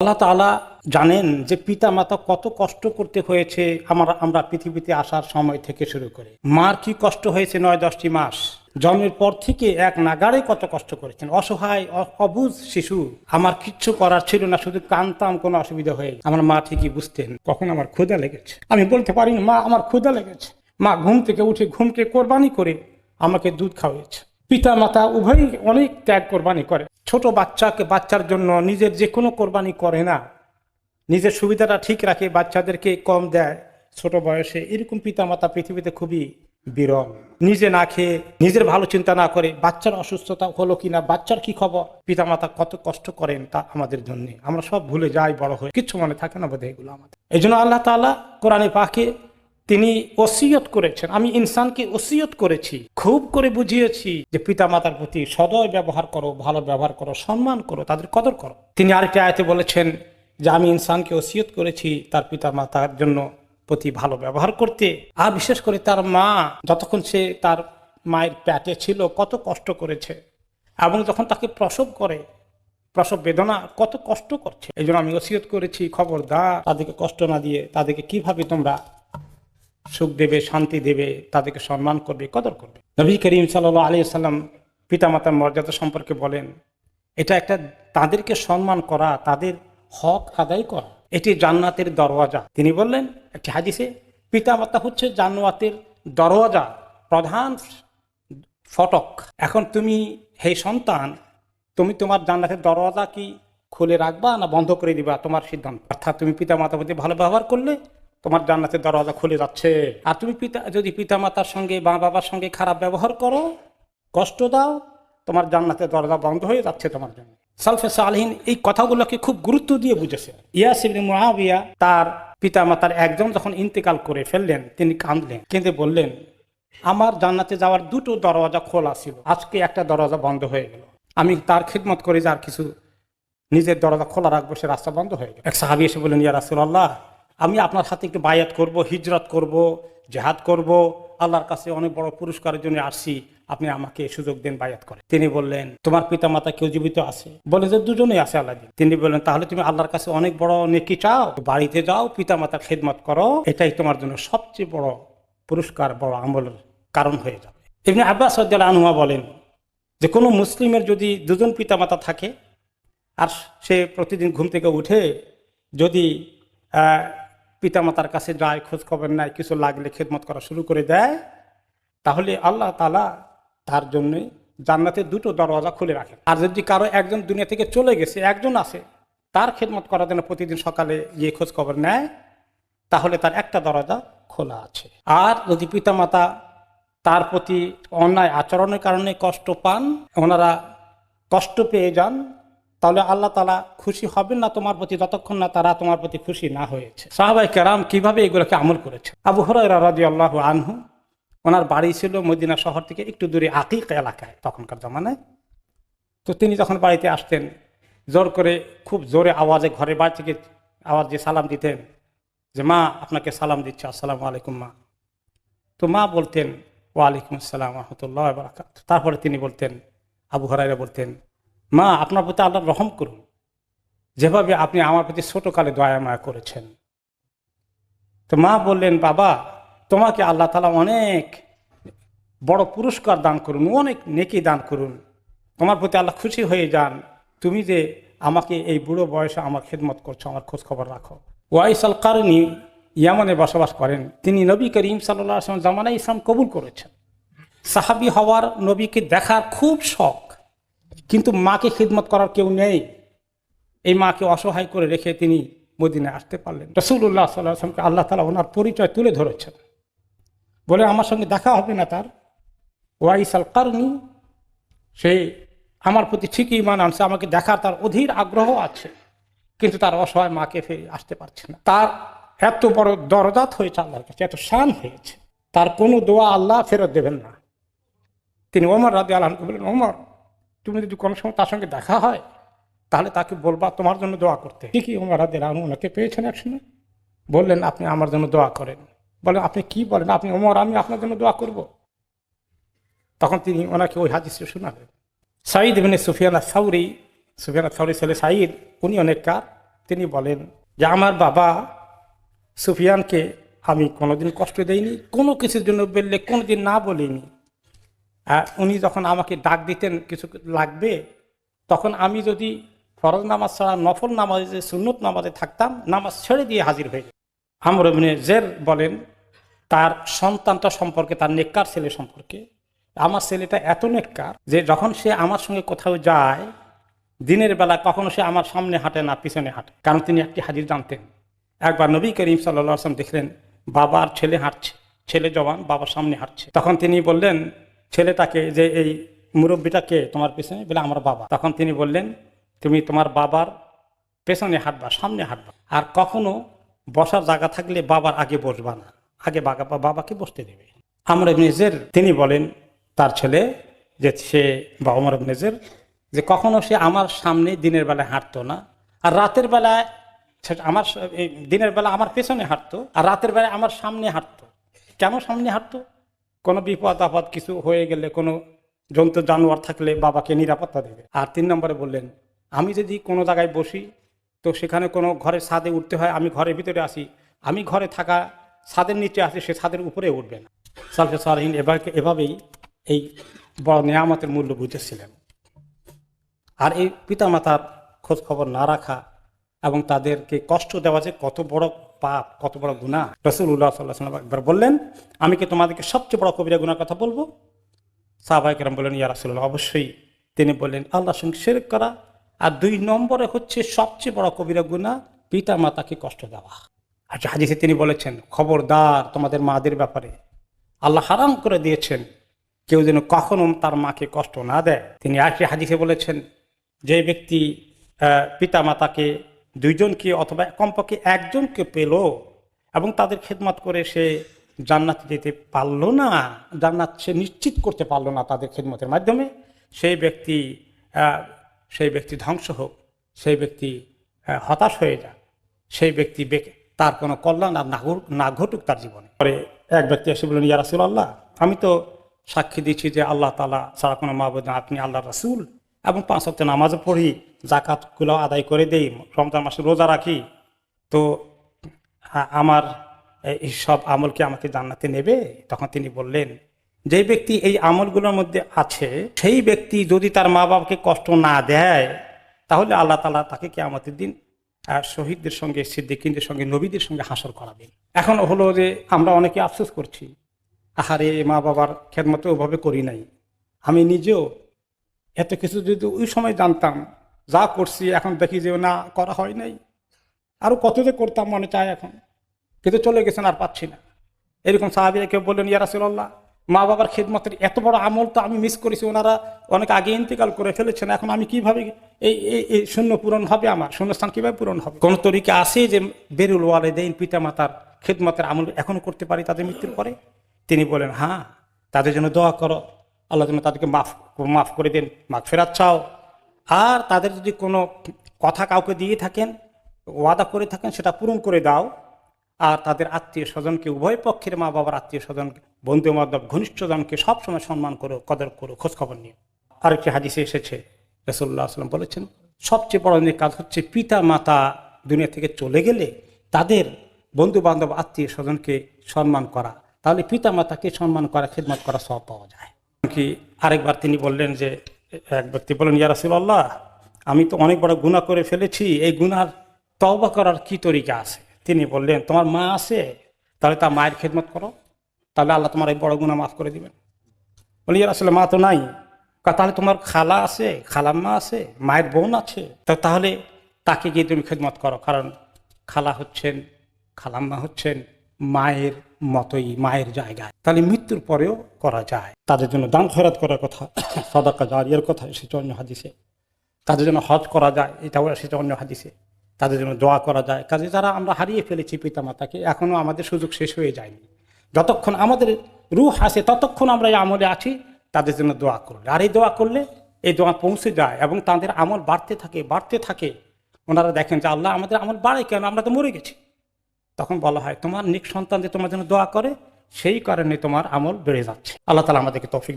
আল্লাহ তাআলা জানেন যে পিতা মাতা কত কষ্ট করতে হয়েছে আমরা পৃথিবীতে আসার সময় থেকে শুরু করে। মার কি কষ্ট হয়েছে ৯-১০টি মাস, জন্মের পর থেকে এক নাগাড়ে কত কষ্ট করেছেন। অসহায় অবুঝ শিশু, আমার কিচ্ছু করার ছিল না, শুধু কানতাম কোনো অসুবিধা হয়ে। আমার মা ঠিকই বুঝতেন কখন আমার ক্ষুধা লেগেছে। আমি বলতে পারিনি মা আমার ক্ষুধা লেগেছে। মা ঘুম থেকে উঠে ঘুমকে কোরবানি করে আমাকে দুধ খাওয়াইছে। পিতা মাতা উভয়ই অনেক ত্যাগ কোরবানি করে। ছোট বাচ্চার জন্য নিজের যে কোনো কোরবানি করে না, নিজের সুবিধাটা ঠিক রাখে, বাচ্চাদেরকে কম দেয় ছোট বয়সে। এরকম পিতা মাতা পৃথিবীতে খুবই বিরল। নিজে না খেয়ে নিজের ভালো চিন্তা না করে বাচ্চার অসুস্থতা হলো কিনা, বাচ্চার কি খবর, পিতা মাতা কত কষ্ট করেন তা আমাদের জন্য আমরা সব ভুলে যাই বড় হয়ে, কিচ্ছু মনে থাকে না বোধহয় এগুলো আমাদের। এই জন্য আল্লাহ তাআলা কোরআনে পাকে তিনি ওসিয়ত করেছেন, আমি ইনসানকে ওসিয়ত করেছি, খুব করে বুঝিয়েছি যে পিতা মাতার প্রতি সদয় ব্যবহার করো, ভালো ব্যবহার করো, সম্মান করো, তাদের কদর করো। তিনি আরেকটি আয়াতে বলেছেন যে আমি ইনসানকে ওসিয়ত করেছি তার পিতা মাতার জন্য প্রতি ভালো ব্যবহার করতে। আর বিশেষ করে তার মা, যতক্ষণ সে তার মায়ের পেটে ছিল কত কষ্ট করেছে, এবং যখন তাকে প্রসব করে, প্রসব বেদনা কত কষ্ট করছে। এই জন্য আমি ওসিয়ত করেছি খবরদার তাদেরকে কষ্ট না দিয়ে তাদেরকে কিভাবে তোমরা সুখ দেবে, শান্তি দেবে, তাদেরকে সম্মান করবে, কদর করবে। নবী করিম সাল্লাল্লাহু আলাইহি ওয়াসাল্লাম পিতামাতার মর্যাদা সম্পর্কে বলেন, এটা একটা তাদেরকে সম্মান করা, তাদের হক আদায় করা, এটি জান্নাতের দরওয়াজা। তিনি বললেন একটি হাদিসে, পিতামাতা হচ্ছে জান্নাতের দরওয়াজা, প্রধান ফটক। এখন তুমি হে সন্তান, তুমি তোমার জান্নাতের দরওয়াজা কি খুলে রাখবা না বন্ধ করে দিবা, তোমার সিদ্ধান্ত। অর্থাৎ তুমি পিতামাতার প্রতি ভালো ব্যবহার করলে তোমার জান্নাতের দরওয়াজা খুলে যাচ্ছে। আর তুমি যদি পিতামাতার সঙ্গে মা বাবার সঙ্গে খারাপ ব্যবহার করো, কষ্ট দাও, তোমার জান্নাতের দরজা বন্ধ হয়ে যাচ্ছে তোমার জন্য। সালফে সালেহিন এই কথাগুলোকে খুব গুরুত্ব দিয়ে বুঝেছে। ইয়াস ইবনে মুআবিয়া তার পিতামাতার একজন যখন ইন্তেকাল করে ফেললেন, তিনি কাঁদলেন, কিন্তু বললেন আমার জান্নাতে যাওয়ার দুটো দরওয়াজা খোলা ছিল, আজকে একটা দরওয়াজা বন্ধ হয়ে গেল। আমি তার খিদমত করে যার কিছু নিজের দরজা খোলা রাখবো, সে রাস্তা বন্ধ হয়ে গেল। এক সাহাবী এসে বললেন, ইয়া রাসূলুল্লাহ, আমি আপনার হাতে একটু বায়াত করব, হিজরত করব, জিহাদ করব, আল্লাহর কাছে অনেক বড় পুরস্কারের জন্য আসছি, আপনি আমাকে সুযোগ দেন বায়াত করে। তিনি বললেন, তোমার পিতা মাতা কেউ জীবিত আছে? বলে যে দুজনেই আছে আল্লাহ। তিনি বললেন, তাহলে তুমি আল্লাহর কাছে অনেক বড় নেকি চাও, বাড়িতে যাও, পিতা মাতার খেদমত করো, এটাই তোমার জন্য সবচেয়ে বড় পুরস্কার, বড় আমলের কারণ হয়ে যাবে। ইবনে আব্বাস রাদিয়াল্লাহু আনহু বলেন যে কোনো মুসলিমের যদি দুজন পিতা মাতা থাকে আর সে প্রতিদিন ঘুম থেকে উঠে যদি পিতামাতার কাছে যায়, খোঁজ খবর নেয়, কিছু লাগলে খেদমত করা শুরু করে দেয়, তাহলে আল্লাহ তাআলা তার জন্য জান্নাতের দুটো দরওয়াজা খুলে রাখেন। আর যদি কারো একজন দুনিয়া থেকে চলে গেছে, একজন আছে, তার খেদমত করার জন্য প্রতিদিন সকালে গিয়ে খোঁজ খবর নেয়, তাহলে তার একটা দরজা খোলা আছে। আর যদি পিতামাতা তার প্রতি অন্যায় আচরণের কারণে কষ্ট পান, ওনারা কষ্ট পেয়ে যান, তাহলে আল্লাহ তাআলা খুশি হবেন না তোমার প্রতি যতক্ষণ না তারা তোমার প্রতি খুশি না হয়েছে। সাহাবায়ে কেরাম কিভাবে এগুলোকে আমল করেছে। আবু হুরায়রা রাদিয়াল্লাহু আনহু, ওনার বাড়ি ছিল মদিনা শহর থেকে একটু দূরে আকিক এলাকায় তখনকার জামানায়। তো তিনি যখন বাড়িতে আসতেন, জোর করে খুব জোরে আওয়াজে ঘরের বাড়ি থেকে আওয়াজ দিয়ে সালাম দিতেন যে মা আপনাকে সালাম দিচ্ছে, আসসালামু আলাইকুম মা। তো মা বলতেন ওয়ালাইকুম আসসালাম ওয়া রাহমাতুল্লাহি ওয়া বারাকাতুহু। তারপরে তিনি বলতেন, আবু হুরায়রা বলতেন, মা আপনার প্রতি আল্লাহ রহম করুন, যেভাবে আপনি আমার প্রতি ছোটকালে দয়া মায়া করেছেন। তো মা বললেন, বাবা তোমাকে আল্লাহ তাআলা অনেক বড় পুরস্কার দান করুন, অনেক নেকি দান করুন, তোমার প্রতি আল্লাহ খুশি হয়ে যান, তুমি যে আমাকে এই বুড়ো বয়সে আমার খেদমত করছো, আমার খোঁজ খবর রাখো। ওয়াইস আল কারনি ইয়ামানে বসবাস করেন, তিনি নবী করিম সাল্লাল্লাহু আলাইহি ওয়াসাল্লাম জামানায় ইসলাম কবুল করেছেন। সাহাবী হওয়ার, নবীকে দেখার খুব শখ, কিন্তু মাকে খিদমত করার কেউ নেই। এই মাকে অসহায় করে রেখে তিনি মদিনায় আসতে পারলেন। রাসূলুল্লাহ সাল্লাল্লাহু আলাইহি ওয়াসাল্লামকে আল্লাহ তাআলা ওনার পরিচয় তুলে ধরেছেন, বলে আমার সঙ্গে দেখা হবে না তার। ওয়াইস আল কারনি, সে আমার প্রতি ঠিকই ঈমান আনছে, আমাকে দেখার তার অধীর আগ্রহ আছে, কিন্তু তার অসহায় মাকে ফিরে আসতে পারছে না। তার এত বড় দরজাত হয়েছে আল্লাহর কাছে, এত শান হয়েছে, তার কোনো দোয়া আল্লাহ ফেরত দেবেন না। তিনি ওমর রাদিয়াল্লাহু আনহু বলেন, ওমর তুমি যদি কোনো সময় তার সঙ্গে দেখা হয় তাহলে তাকে বলবা তোমার জন্য দোয়া করতে। ঠিকই ওমর রাদিয়াল্লাহু আনহু ওনাকে পেয়েছেন একসময়, বললেন আপনি আমার জন্য দোয়া করেন। বলেন আপনি কি বলেন, আপনি ওমর, আমি আপনার জন্য দোয়া করব? তখন তিনি ওনাকে ওই হাদিসটা শোনালেন। সাঈদ ইবনে সুফিয়ান আস-সাউরি ছেলে সাঈদ, উনি অনেক কার তিনি বলেন যে আমার বাবা সুফিয়ানকে আমি কোনোদিন কষ্ট দেইনি, কোনো কিছুর জন্য বললে কোনোদিন না বলিনি। উনি যখন আমাকে ডাক দিতেন কিছু লাগবে, তখন আমি যদি ফরজ নামাজ ছাড়া নফল নামাজে সুন্নত নামাজে থাকতাম, নামাজ ছেড়ে দিয়ে হাজির হয়ে যেতাম। আমর ইবনে জের বলেন তার সন্তানটা সম্পর্কে, তার নেককার ছেলে সম্পর্কে, আমার ছেলেটা এত নেককার যে যখন সে আমার সঙ্গে কোথাও যায় দিনের বেলা কখনো সে আমার সামনে হাঁটে না, পিছনে হাঁটে। কারণ তিনি একটি হাদিস জানতেন। একবার নবী করিম সাল্লাল্লাহু আলাইহি ওয়াসাল্লাম দেখলেন বাবার ছেলে হাঁটছে, ছেলে জওয়ান বাবার সামনে হাঁটছে। তখন তিনি বললেন ছেলেটাকে যে এই মুরব্বীটাকে তোমার পেছনে, বলে আমার বাবা। তখন তিনি বললেন তুমি তোমার বাবার পেছনে হাঁটবা, সামনে হাঁটবা, আর কখনো বসার জায়গা থাকলে বাবার আগে বসবা না, আগে বাবাকে বসতে দেবে। আমর ইবনে জের তিনি বলেন তার ছেলে যে সে বা ওমর ইবনে জের যে কখনো সে আমার সামনে দিনের বেলায় হাঁটতো না, আর রাতের বেলায় আমার দিনের বেলা আমার পেছনে হাঁটতো, আর রাতের বেলায় আমার সামনে হাঁটতো। কেন সামনে হাঁটতো? কোনো বিপদ আপদ কিছু হয়ে গেলে, কোনো জন্তু জানোয়ার থাকলে বাবাকে নিরাপত্তা দেবে। আর 3 নম্বরে বললেন আমি যদি কোনো জায়গায় বসি তো সেখানে কোনো ঘরের ছাদে উঠতে হয়, আমি ঘরের ভিতরে আসি, আমি ঘরে থাকা ছাদের নিচে আসি, সে ছাদের উপরে উঠবে না। সালফে সালেহিন এভাবেই এই বড় নেয়ামতের মূল্য বুঝেছিলেন। আর এই পিতামাতার খোঁজ খবর না রাখা এবং তাদেরকে কষ্ট দেওয়া যে কত বড় পাপ, কত বড় গুনাহ। রাসূলুল্লাহ সাল্লাল্লাহু আলাইহি ওয়াসাল্লাম একবার বললেন আমি কি তোমাদেরকে সবচেয়ে বড় কবিরা গুনার কথা বলবো? সাহাবায়ে কেরাম বললেন ইয়া রাসূলুল্লাহ অবশ্যই। তিনি বললেন আল্লাহর সঙ্গে শিরক করা, আর 2 নম্বরে হচ্ছে সবচেয়ে বড় কবিরা গুনাহ পিতা মাতাকে কষ্ট দেওয়া। আর হাদিসে তিনি বলেছেন খবরদার তোমাদের মাদের ব্যাপারে আল্লাহ হারাম করে দিয়েছেন কেউ যেন কখনো তার মাকে কষ্ট না দেয়। তিনি আরেকটি হাদিসে বলেছেন যে ব্যক্তি পিতা মাতাকে 2 জনকে অথবা কমপক্ষে 1 জনকে পেল এবং তাদের খেদমত করে সে জান্নাতে যেতে পারলো না, জান্নাত সে নিশ্চিত করতে পারলো না তাদের খেদমতের মাধ্যমে, সেই ব্যক্তি ধ্বংস হোক, সেই ব্যক্তি হতাশ হয়ে যাক, সেই ব্যক্তি তার কোনো কল্যাণ আর না ঘটুক তার জীবনে। পরে এক ব্যক্তি এসে বললেন ইয়া রাসূলুল্লাহ আমি তো সাক্ষী দিচ্ছি যে আল্লাহ তাআলা ছাড়া কোনো মাবুদ না, আপনি আল্লাহর রাসূল, এবং 5 ওয়াক্ত নামাজও পড়ি, যাকাতগুলো আদায় করে দেই, রমজান মাসে রোজা রাখি, তো আমার এই সব আমল কি আমাকে জান্নাতে নেবে? তখন তিনি বললেন যে ব্যক্তি এই আমলগুলোর মধ্যে আছে সেই ব্যক্তি যদি তার মা বাবাকে কষ্ট না দেয় তাহলে আল্লাহ তাআলা তাকে কিয়ামতের দিন শহীদদের সঙ্গে, সিদ্দিকীনদের সঙ্গে, নবীদের সঙ্গে হাসর করাবেন। এখন হলো যে আমরা অনেকে আফসোস করছি আহারে মা বাবার খেদমত ওভাবে করি নাই, আমি নিজেও এত কিছু যদি ওই সময় জানতাম, যা করছি এখন দেখি যে না করা হয় নাই, আরো কত যে করতাম মনে চায় এখন, কিন্তু চলে গেছেন আর পাচ্ছি না। এরকম সাহাবীরা কেউ বললেন ইয়া রাসূলুল্লাহ মা বাবার খেদমতের এত বড় আমল তো আমি মিস করেছি, ওনারা অনেক আগে ইন্তেকাল করে ফেলেছেন, এখন আমি কিভাবে এই শূন্য পূরণ হবে, আমার শূন্যস্থান কিভাবে পূরণ হবে? কোন তরিকা আছে যে বিরুল ওয়ালিদাইন পিতা মাতার খেদমতের আমল এখনো করতে পারি তাদের মৃত্যুর পরে? তিনি বলেন হ্যাঁ, তাদের জন্য দোয়া করো, আল্লাহ যেন তাদেরকে মাফ করে দেন, মাগফিরাত চাও। আর তাদের যদি কোনো কথা কাউকে দিয়ে থাকেন, ওয়াদা করে থাকেন, সেটা পূরণ করে দাও। আর তাদের আত্মীয় স্বজনকে, উভয় পক্ষের মা বাবার আত্মীয় স্বজন, বন্ধু বান্ধব, ঘনিষ্ঠজনকে সবসময় সম্মান করো, কদর করো, খোঁজখবর নিও। আরেকটি হাদিসে এসেছে রাসূলুল্লাহ সাল্লাল্লাহু আলাইহি ওয়াসাল্লাম বলেছেন সবচেয়ে বড় কাজ হচ্ছে পিতা মাতা দুনিয়া থেকে চলে গেলে তাদের বন্ধু বান্ধব, আত্মীয় স্বজনকে সম্মান করা। তাহলে পিতা মাতাকে সম্মান করা, খেদমত করা সব পাওয়া যায়। কি আরেকবার তিনি বললেন যে এক ব্যক্তি বলেন ইয়া রাসূলুল্লাহ আমি তো অনেক বড় গুনাহ করে ফেলেছি, এই গুনার তওবা করার কি তরিকা আছে? তিনি বললেন তোমার মা আছে, তাহলে তার মায়ের খেদমত করো, তাহলে আল্লাহ তোমার এই বড় গুনাহ মাফ করে দিবেন। বলি ইয়া রাসূলুল্লাহ মা তো নাই। তাহলে তোমার খালা আছে, খালাম্মা আছে, মায়ের বোন আছে, তাহলে তাকে গিয়ে তুমি খেদমত করো, কারণ খালা হচ্ছেন, খালাম্মা হচ্ছেন মায়ের মতোই, মায়ের জায়গায়। তাহলে মৃত্যুর পরেও করা যায়। তাদের জন্য দান খয়রাত করার কথা, সাদাকা জারিয়ার কথা এসেছে অন্য হাদিসে। তাদের জন্য হজ করা যায়, এটাও এসেছে অন্য হাদিসে। তাদের জন্য দোয়া করা যায়। কাজে যারা আমরা হারিয়ে ফেলেছি পিতামাতাকে, এখনো আমাদের সুযোগ শেষ হয়ে যায়নি। যতক্ষণ আমাদের রূহ আছে ততক্ষণ আমরা এই আমলে আছি, তাদের জন্য দোয়া করলে, আর এই দোয়া করলে এই দোয়া পৌঁছে যায় এবং তাদের আমল বাড়তে থাকে। ওনারা দেখেন যে আল্লাহ আমাদের আমল বাড়ে কেন, আমরা তো মরে গেছি। তখন বলা হয় তোমার নেক সন্তান যে তোমার জন্য দোয়া করে, সেই কারণে তোমার আমল বেড়ে যাচ্ছে। আল্লাহ তাআলা আমাদেরকে তৌফিক